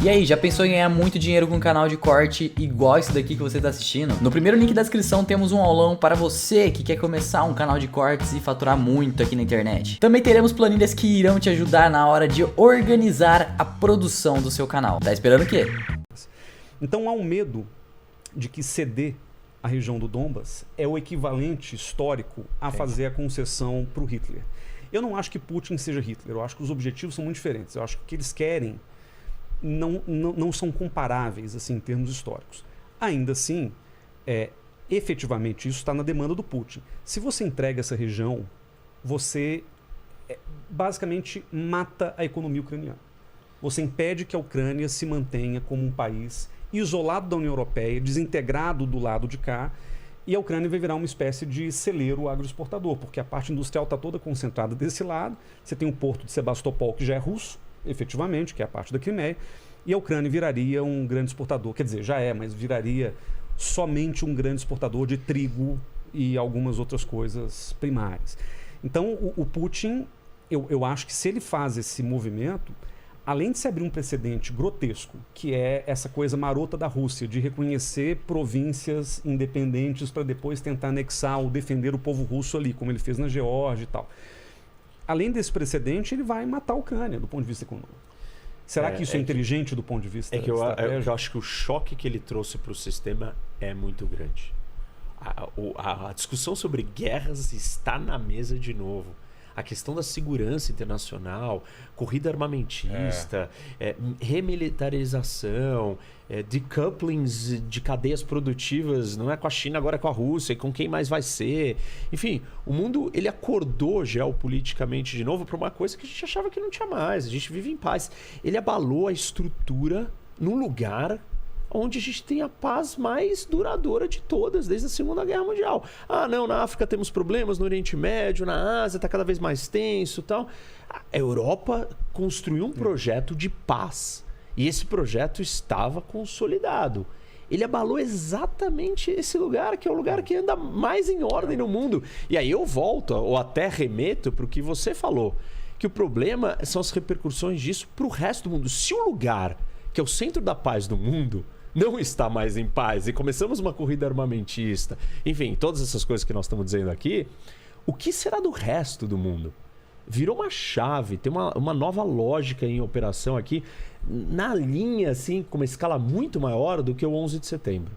E aí, já pensou em ganhar muito dinheiro com um canal de corte igual esse daqui que você está assistindo? No primeiro link da descrição temos um aulão para você que quer começar um canal de cortes e faturar muito aqui na internet. Também teremos planilhas que irão te ajudar na hora de organizar a produção do seu canal. Tá esperando o quê? Então há um medo de que ceder a região do Donbas é o equivalente histórico a fazer a concessão para o Hitler. Eu não acho que Putin seja Hitler, eu acho que os objetivos são muito diferentes. Eu acho que o que eles querem não são comparáveis assim, em termos históricos. Ainda assim, efetivamente isso está na demanda do Putin. Se você entrega essa região, você basicamente mata a economia ucraniana. Você impede que a Ucrânia se mantenha como um país isolado da União Europeia, desintegrado do lado de cá, e a Ucrânia vai virar uma espécie de celeiro agroexportador, porque a parte industrial está toda concentrada desse lado. Você tem o porto de Sebastopol, que já é russo, efetivamente, que é a parte da Crimeia, e a Ucrânia viraria um grande exportador, quer dizer, já é, mas viraria somente um grande exportador de trigo e algumas outras coisas primárias. Então, o Putin, eu acho que se ele faz esse movimento, além de se abrir um precedente grotesco, que é essa coisa marota da Rússia, de reconhecer províncias independentes para depois tentar anexar ou defender o povo russo ali, como ele fez na Geórgia e tal. Além desse precedente, ele vai matar a Ucrânia do ponto de vista econômico. Será que isso é inteligente do ponto de vista estratégico? Eu acho que o choque que ele trouxe para o sistema é muito grande. A discussão sobre guerras está na mesa de novo. A questão da segurança internacional, corrida armamentista, remilitarização, decouplings de cadeias produtivas, não é com a China, agora é com a Rússia, e com quem mais vai ser. Enfim, o mundo ele acordou geopoliticamente de novo para uma coisa que a gente achava que não tinha mais. A gente vive em paz. Ele abalou a estrutura num lugar onde a gente tem a paz mais duradoura de todas, desde a Segunda Guerra Mundial. Ah, não, na África temos problemas, no Oriente Médio, na Ásia está cada vez mais tenso e tal. A Europa construiu um projeto de paz e esse projeto estava consolidado. Ele abalou exatamente esse lugar, que é o lugar que anda mais em ordem no mundo. E aí eu volto, ou até remeto para o que você falou, que o problema são as repercussões disso para o resto do mundo. Se o lugar que é o centro da paz do mundo não está mais em paz e começamos uma corrida armamentista, enfim, todas essas coisas que nós estamos dizendo aqui, o que será do resto do mundo? Virou uma chave, tem uma nova lógica em operação aqui, na linha, assim, com uma escala muito maior do que o 11 de setembro.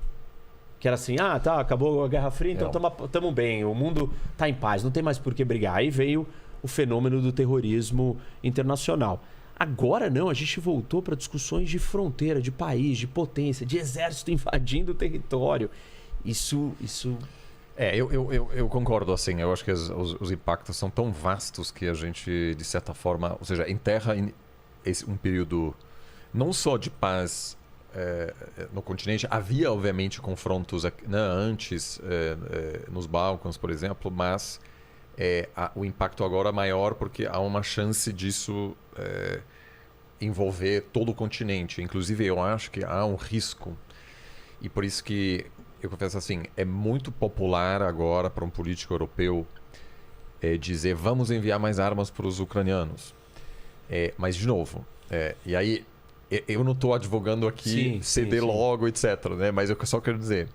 Que era assim, acabou a Guerra Fria, então estamos bem, o mundo está em paz, não tem mais por que brigar. Aí veio o fenômeno do terrorismo internacional. Agora não, a gente voltou para discussões de fronteira, de país, de potência, de exército invadindo o território. Isso... Eu concordo, assim, eu acho que os impactos são tão vastos que a gente, de certa forma, ou seja, enterra um período não só de paz no continente. Havia, obviamente, confrontos antes, nos Balcãs, por exemplo, mas o impacto agora é maior porque há uma chance disso envolver todo o continente. Inclusive, eu acho que há um risco, e por isso que eu confesso assim, é muito popular agora para um político europeu dizer vamos enviar mais armas para os ucranianos. Mas, de novo, e aí eu não estou advogando aqui ceder logo, etc. Né? Mas eu só quero dizer,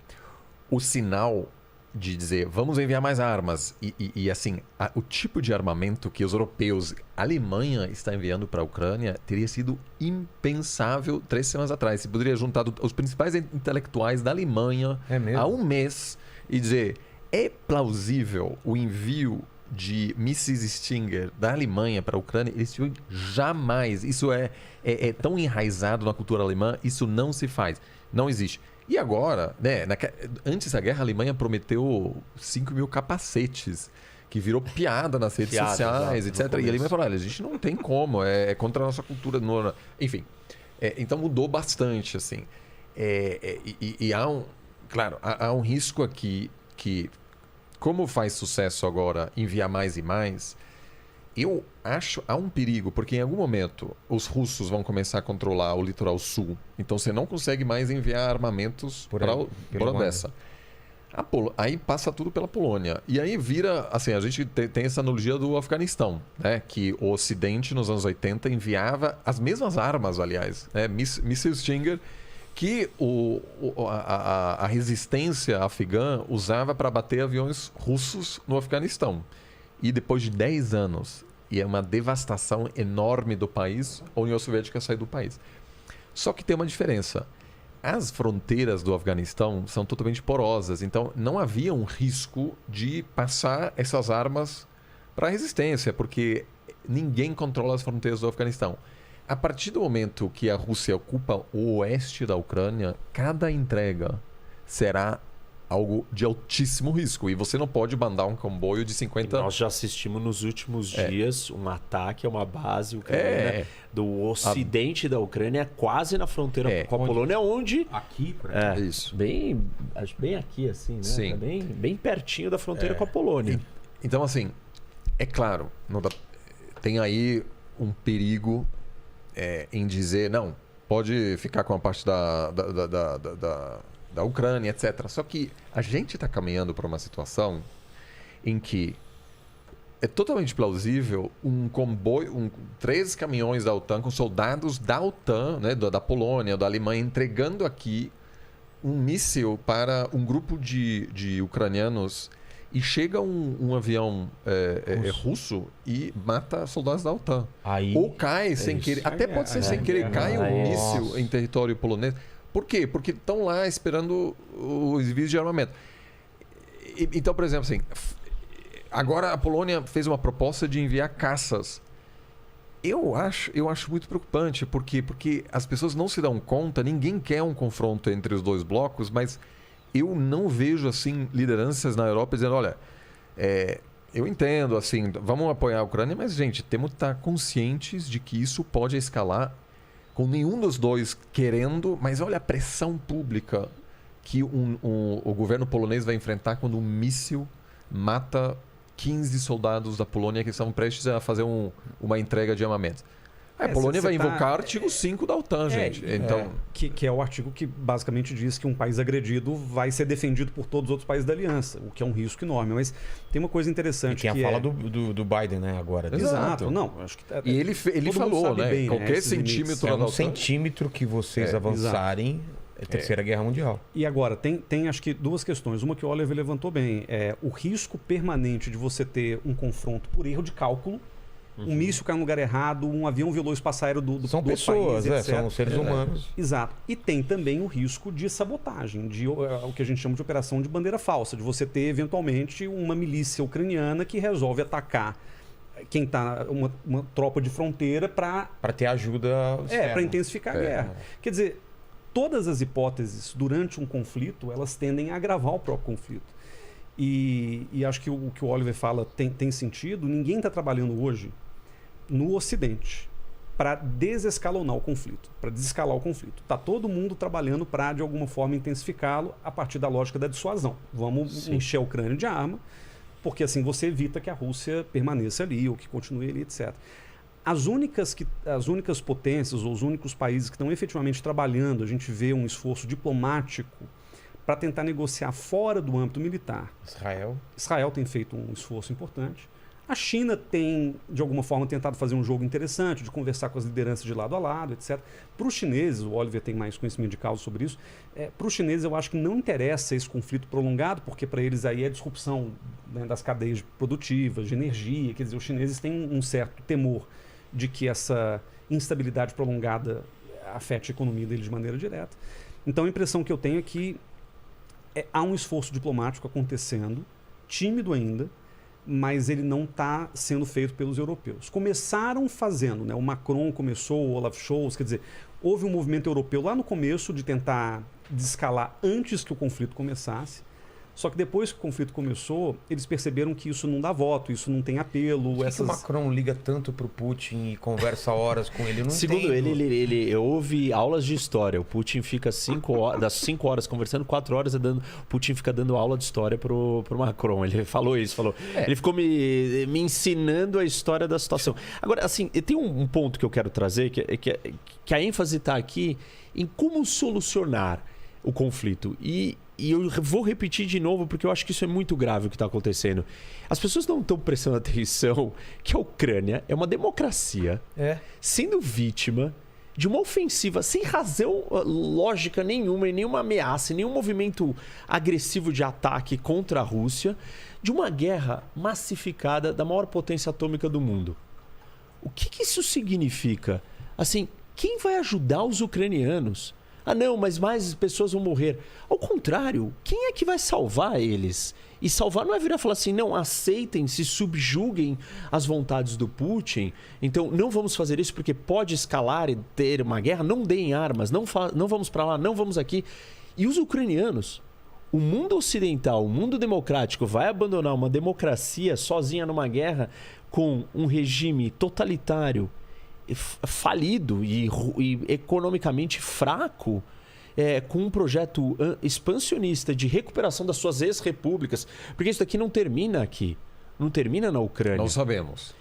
o sinal de dizer vamos enviar mais armas e assim, o tipo de armamento que os europeus, a Alemanha está enviando para a Ucrânia teria sido impensável 3 semanas atrás. Você poderia juntar os principais intelectuais da Alemanha há um mês e dizer é plausível o envio de mísseis Stinger da Alemanha para a Ucrânia? Eles jamais, isso é tão enraizado na cultura alemã, isso não se faz, não existe. E agora, né, antes da guerra, a Alemanha prometeu 5 mil capacetes, que virou piada nas redes sociais, etc. E a Alemanha falou, olha, a gente não tem como, é contra a nossa cultura. Enfim, então mudou bastante, assim. E há um risco aqui que, como faz sucesso agora enviar mais e mais, eu acho há um perigo, porque em algum momento os russos vão começar a controlar o litoral sul. Então você não consegue mais enviar armamentos para Odessa. Aí passa tudo pela Polônia. E aí vira, assim, a gente tem essa analogia do Afeganistão, né? Que o Ocidente, nos anos 80, enviava as mesmas armas, aliás, né? Míssil Stinger, que a resistência afegã usava para bater aviões russos no Afeganistão. E depois de 10 anos, e é uma devastação enorme do país, a União Soviética saiu do país. Só que tem uma diferença. As fronteiras do Afeganistão são totalmente porosas, então não havia um risco de passar essas armas para a resistência, porque ninguém controla as fronteiras do Afeganistão. A partir do momento que a Rússia ocupa o oeste da Ucrânia, cada entrega será algo de altíssimo risco. E você não pode mandar um comboio de 50... Nós já assistimos nos últimos dias um ataque a uma base ucraniana do ocidente da Ucrânia, quase na fronteira com a Polônia, onde... Aqui, por Isso. Acho bem aqui, assim, né? Sim. Tá bem pertinho da fronteira com a Polônia. Então, assim, é claro, tem aí um perigo em dizer, não, pode ficar com a parte da Ucrânia, etc. Só que a gente está caminhando para uma situação em que é totalmente plausível um comboio, 3 caminhões da OTAN com soldados da OTAN, né, da Polônia, da Alemanha, entregando aqui um míssil para um grupo de ucranianos e chega um avião russo e mata soldados da OTAN. Aí, ou cai sem querer, até pode ser sem querer, cai um míssil em território polonês. Por quê? Porque estão lá esperando os envios de armamento. Então, por exemplo, assim, agora a Polônia fez uma proposta de enviar caças. Eu acho muito preocupante, porque as pessoas não se dão conta, ninguém quer um confronto entre os dois blocos, mas eu não vejo assim lideranças na Europa dizendo, olha, eu entendo, assim, vamos apoiar a Ucrânia, mas, gente, temos que estar conscientes de que isso pode escalar com nenhum dos dois querendo, mas olha a pressão pública que o governo polonês vai enfrentar quando um míssil mata 15 soldados da Polônia que estavam prestes a fazer uma entrega de armamentos. A Polônia vai invocar o artigo 5 da OTAN, gente. Então... Que é o artigo que basicamente diz que um país agredido vai ser defendido por todos os outros países da aliança, o que é um risco enorme. Mas tem uma coisa interessante. E tem a fala do Biden, né, agora. Exato. Não, acho que e ele falou, né? Bem, qualquer centímetro da OTAN. Centímetro que vocês avançarem é a Terceira Guerra Mundial. E agora, tem acho que 2 questões. Uma que o Oliver levantou bem. O risco permanente de você ter um confronto por erro de cálculo. Um míssil cai no lugar errado, um avião violou o espaço aéreo do São pessoas, país, etc. São seres humanos. Exato. E tem também o risco de sabotagem, de o que a gente chama de operação de bandeira falsa, de você ter eventualmente uma milícia ucraniana que resolve atacar quem está uma tropa de fronteira para ter ajuda para intensificar a guerra. Quer dizer, todas as hipóteses durante um conflito, elas tendem a agravar o próprio conflito. E acho que o que o Oliver fala tem sentido. Ninguém está trabalhando hoje no Ocidente para desescalonar o conflito, para desescalar o conflito. Está todo mundo trabalhando para, de alguma forma, intensificá-lo a partir da lógica da dissuasão. Vamos encher a Ucrânia de arma, porque assim você evita que a Rússia permaneça ali ou que continue ali, etc. As únicas potências ou os únicos países que estão efetivamente trabalhando, a gente vê um esforço diplomático para tentar negociar fora do âmbito militar. Israel tem feito um esforço importante. A China tem, de alguma forma, tentado fazer um jogo interessante, de conversar com as lideranças de lado a lado, etc. Para os chineses, o Oliver tem mais conhecimento de causa sobre isso, para os chineses eu acho que não interessa esse conflito prolongado, porque para eles aí é disrupção, né, das cadeias produtivas, de energia. Quer dizer, os chineses têm um certo temor de que essa instabilidade prolongada afete a economia deles de maneira direta. Então a impressão que eu tenho é que há um esforço diplomático acontecendo, tímido ainda, mas ele não está sendo feito pelos europeus. Começaram fazendo, né? O Macron começou, o Olaf Scholz, quer dizer, houve um movimento europeu lá no começo de tentar desescalar antes que o conflito começasse. Só que depois que o conflito começou, eles perceberam que isso não dá voto, isso não tem apelo. Por que o Macron liga tanto pro Putin e conversa horas com ele? Eu não Segundo ele ouve aulas de história. O Putin fica 5 horas, das 5 horas conversando, 4 horas o Putin fica dando aula de história pro Macron. Ele falou isso, ele ficou me ensinando a história da situação. Agora, assim, tem um ponto que eu quero trazer, que a ênfase está aqui em como solucionar o conflito. E E eu vou repetir de novo porque eu acho que isso é muito grave o que está acontecendo. As pessoas não estão prestando atenção que a Ucrânia é uma democracia sendo vítima de uma ofensiva sem razão lógica nenhuma, e nenhuma ameaça, nenhum movimento agressivo de ataque contra a Rússia, de uma guerra massificada da maior potência atômica do mundo. O que isso significa? Assim, quem vai ajudar os ucranianos? Ah, não, mas mais pessoas vão morrer. Ao contrário, quem é que vai salvar eles? E salvar não é virar e falar assim, não, aceitem, se subjuguem às vontades do Putin. Então, não vamos fazer isso porque pode escalar e ter uma guerra. Não deem armas, não vamos para lá, não vamos aqui. E os ucranianos, o mundo ocidental, o mundo democrático, vai abandonar uma democracia sozinha numa guerra com um regime totalitário, falido e economicamente fraco, com um projeto expansionista de recuperação das suas ex-repúblicas, porque isso daqui não termina aqui, não termina na Ucrânia. Não sabemos.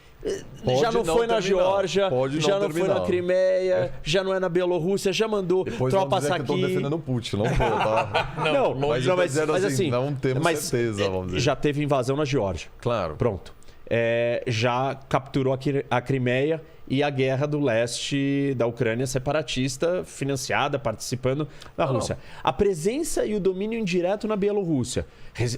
Já não foi na Geórgia, já não foi na Crimeia, já não é na Bielorrússia, já mandou tropas aqui. Estou defendendo o Putin, não foi, tá? mas assim, não temos certeza, vamos dizer. Já teve invasão na Geórgia. Claro. Pronto. Já capturou a Crimeia e a guerra do leste da Ucrânia separatista, financiada, participando da Rússia. A presença e o domínio indireto na Bielorrússia.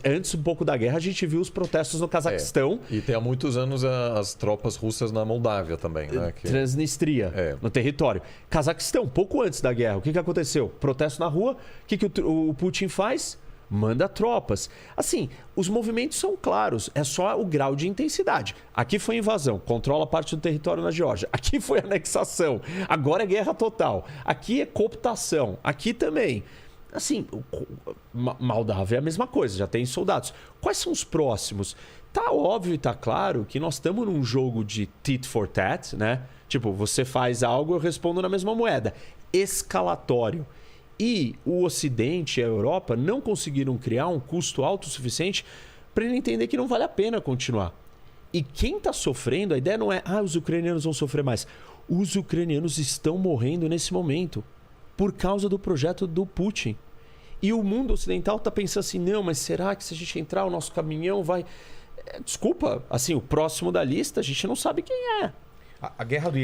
Antes um pouco da guerra, a gente viu os protestos no Cazaquistão. E tem há muitos anos as tropas russas na Moldávia também, né? Transnistria, no território. Cazaquistão, pouco antes da guerra, o que aconteceu? Protesto na rua, o que o Putin faz? Manda tropas. Assim, os movimentos são claros, é só o grau de intensidade. Aqui foi invasão, controla parte do território na Geórgia. Aqui foi anexação, agora é guerra total. Aqui é cooptação, aqui também. Assim, Moldávia é a mesma coisa, já tem soldados. Quais são os próximos? Tá óbvio e tá claro que nós estamos num jogo de tit for tat, né? Tipo, você faz algo, eu respondo na mesma moeda. Escalatório. E o Ocidente e a Europa não conseguiram criar um custo alto o suficiente para ele entender que não vale a pena continuar. E quem está sofrendo, a ideia não é os ucranianos vão sofrer mais. Os ucranianos estão morrendo nesse momento por causa do projeto do Putin. E o mundo ocidental está pensando assim, não, mas será que se a gente entrar, o nosso caminhão vai... Desculpa, assim, o próximo da lista a gente não sabe quem é. A guerra do